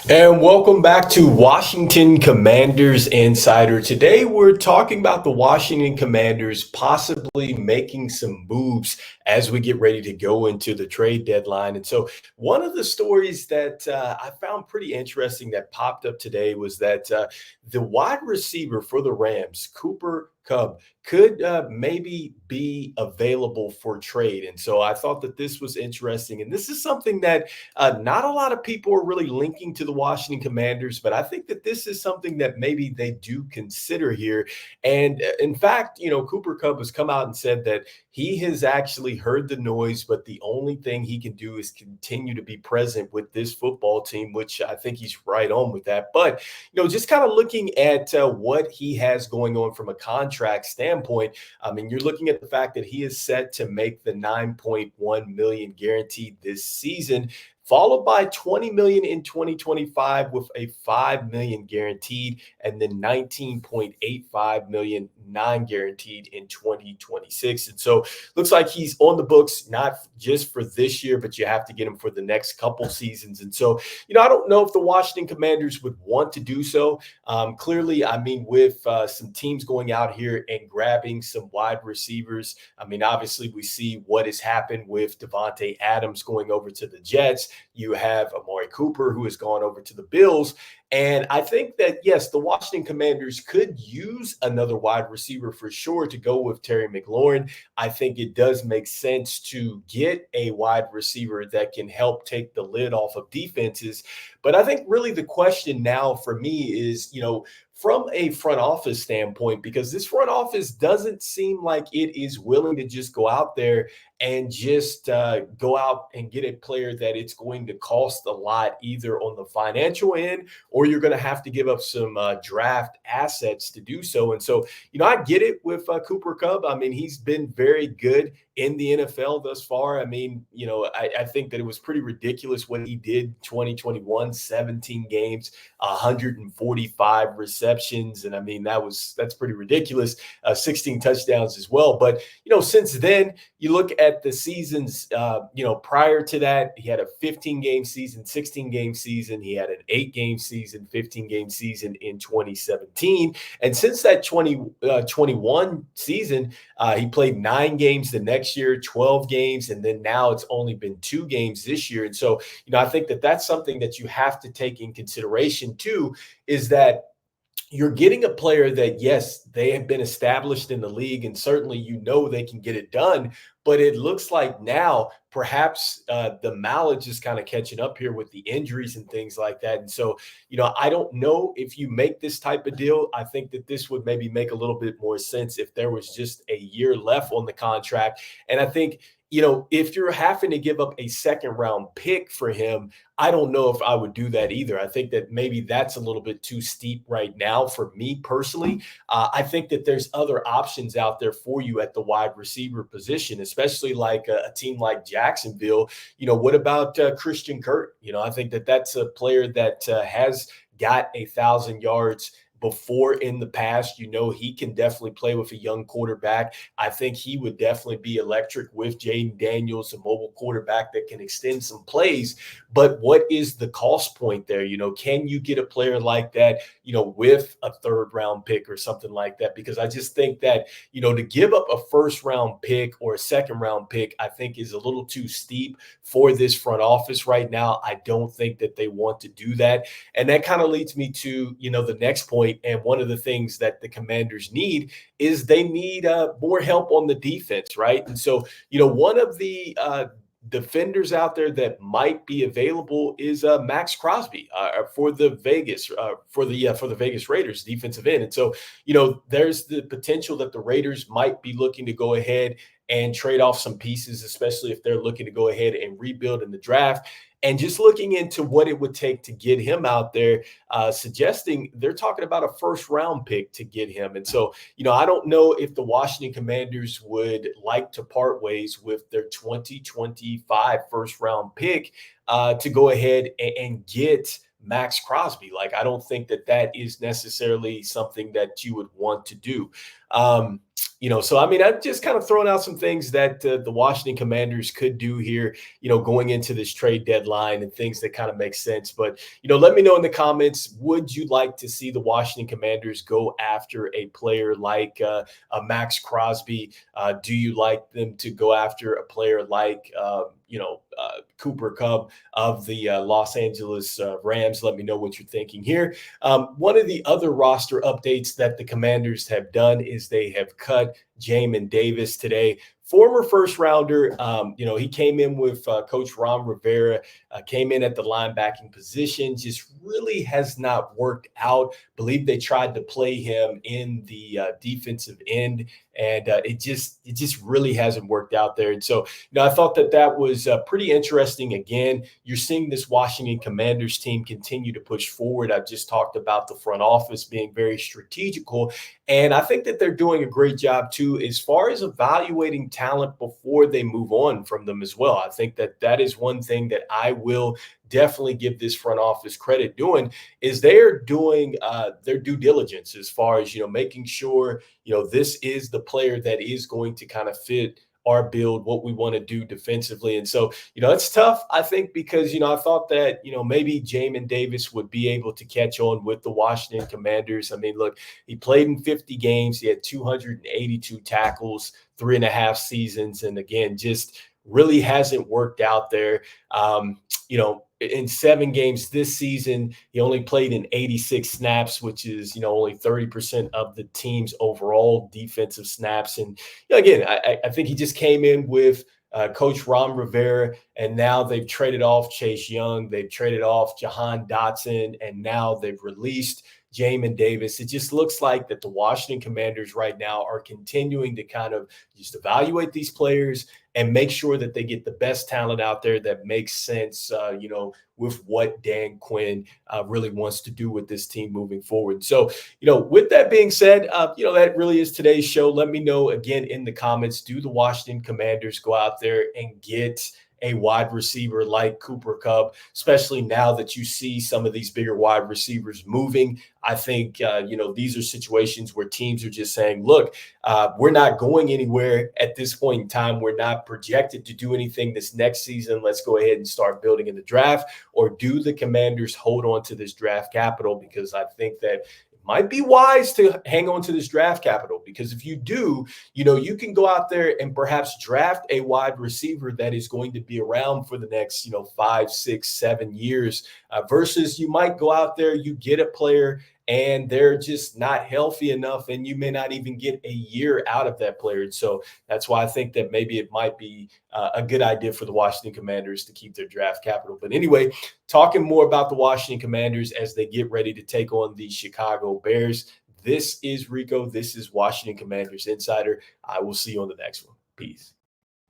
And welcome back to Washington Commanders Insider. Today, we're talking about the Washington Commanders possibly making some moves as we get ready to go into the trade deadline. And so, one of the stories that I found pretty interesting that popped up today was that the wide receiver for the Rams, Cooper Cub, could maybe be available for trade. And so, I thought that this was interesting. And this is something that not a lot of people are really linking to the Washington Commanders, but I think that this is something that maybe they do consider here. And in fact, Cooper Kupp has come out and said that he has actually heard the noise, but the only thing he can do is continue to be present with this football team, which I think he's right on with that. But, just kind of looking at what he has going on from a contract standpoint, I mean, you're looking at the fact that he is set to make the 9.1 million guaranteed this season, followed by 20 million in 2025 with a 5 million guaranteed, and then 19.85 million non-guaranteed in 2026. And so looks like he's on the books not just for this year, but you have to get him for the next couple seasons. And so, I don't know if the Washington Commanders would want to do so. Clearly, I mean, with some teams going out here and grabbing some wide receivers, I mean, obviously we see what has happened with Devontae Adams going over to the Jets. You have Amari Cooper, who has gone over to the Bills. And I think that, yes, the Washington Commanders could use another wide receiver for sure to go with Terry McLaurin. I think it does make sense to get a wide receiver that can help take the lid off of defenses. But I think really the question now for me is, from a front office standpoint, because this front office doesn't seem like it is willing to just go out there and just go out and get a player that it's going to cost a lot, either on the financial end, or you're going to have to give up some draft assets to do so. And so, I get it with Cooper Kupp. I mean, he's been very good in the NFL thus far. I mean, I think that it was pretty ridiculous what he did 2021, 17 games, 145 receptions. And I mean, that's pretty ridiculous. 16 touchdowns as well. But, since then, you look at the seasons, prior to that, he had a 15-game season, 16-game season. He had an 8-game season, 15-game season in 2017. And since that 2021 season, he played 9 games the next year, 12 games, and then now it's only been 2 games this year. And so, I think that that's something that you have to take in consideration too, is that you're getting a player that, yes, they have been established in the league, and certainly they can get it done. But it looks like now perhaps the mileage is kind of catching up here with the injuries and things like that. And so, I don't know if you make this type of deal. I think that this would maybe make a little bit more sense if there was just a year left on the contract. And I think, if you're having to give up a second round pick for him, I don't know if I would do that either. I think that maybe that's a little bit too steep right now for me personally. I think that there's other options out there for you at the wide receiver position, especially like a team like Jacksonville. What about Christian Kirk? I think that that's a player that has got 1,000 yards before in the past. He can definitely play with a young quarterback. I think he would definitely be electric with Jaden Daniels, a mobile quarterback that can extend some plays. But what is the cost point there? Can you get a player like that, with a third round pick or something like that? Because I just think that, to give up a first round pick or a second round pick, I think is a little too steep for this front office right now. I don't think that they want to do that. And that kind of leads me to, the next point. And one of the things that the Commanders need is they need more help on the defense, right? And so, one of the defenders out there that might be available is Max Crosby for the Vegas Raiders defensive end. And so, there's the potential that the Raiders might be looking to go ahead and trade off some pieces, especially if they're looking to go ahead and rebuild in the draft. And just looking into what it would take to get him out there, suggesting they're talking about a first round pick to get him. And so, I don't know if the Washington Commanders would like to part ways with their 2025 first round pick to go ahead and get Max Crosby. Like, I don't think that is necessarily something that you would want to do. So I mean, I'm just kind of throwing out some things that the Washington Commanders could do here, going into this trade deadline and things that kind of make sense. But, let me know in the comments, would you like to see the Washington Commanders go after a player like Max Crosby? Do you like them to go after a player like, Cooper Cup of the Los Angeles Rams? Let me know what you're thinking here. One of the other roster updates that the Commanders have done is they have cut Jamin Davis today. Former first rounder, he came in with Coach Ron Rivera, came in at the linebacking position, just really has not worked out. Believe they tried to play him in the defensive end, and it just really hasn't worked out there. And so, I thought that was pretty interesting. Again, you're seeing this Washington Commanders team continue to push forward. I've just talked about the front office being very strategical, and I think that they're doing a great job too, as far as evaluating talent before they move on from them as well. I think that is one thing that I will definitely give this front office credit doing, is they're doing their due diligence as far as, making sure, this is the player that is going to kind of fit our build, what we want to do defensively. And so, it's tough, I think, because, I thought that, maybe Jamin Davis would be able to catch on with the Washington Commanders. I mean, look, he played in 50 games. He had 282 tackles, 3.5 seasons. And again, just really hasn't worked out there. In 7 games this season, he only played in 86 snaps, which is, only 30% of the team's overall defensive snaps. And again, I think he just came in with Coach Ron Rivera, and now they've traded off Chase Young, they've traded off Jahan Dotson, and now they've released Jamin Davis. It just looks like that the Washington Commanders right now are continuing to kind of just evaluate these players and make sure that they get the best talent out there that makes sense, with what Dan Quinn really wants to do with this team moving forward. So, with that being said, that really is today's show. Let me know again in the comments, do the Washington Commanders go out there and get a wide receiver like Cooper Kupp, especially now that you see some of these bigger wide receivers moving? I think, these are situations where teams are just saying, look, we're not going anywhere at this point in time. We're not projected to do anything this next season. Let's go ahead and start building in the draft. Or do the Commanders hold on to this draft capital? Because I think that it might be wise to hang on to this draft capital, because if you do, you can go out there and perhaps draft a wide receiver that is going to be around for the next, 5, 6, 7 years, versus you might go out there, you get a player and they're just not healthy enough, and you may not even get a year out of that player. And so that's why I think that maybe it might be a good idea for the Washington Commanders to keep their draft capital. But anyway, talking more about the Washington Commanders as they get ready to take on the Chicago Bears. This is Rico. This is Washington Commanders Insider. I will see you on the next one. Peace.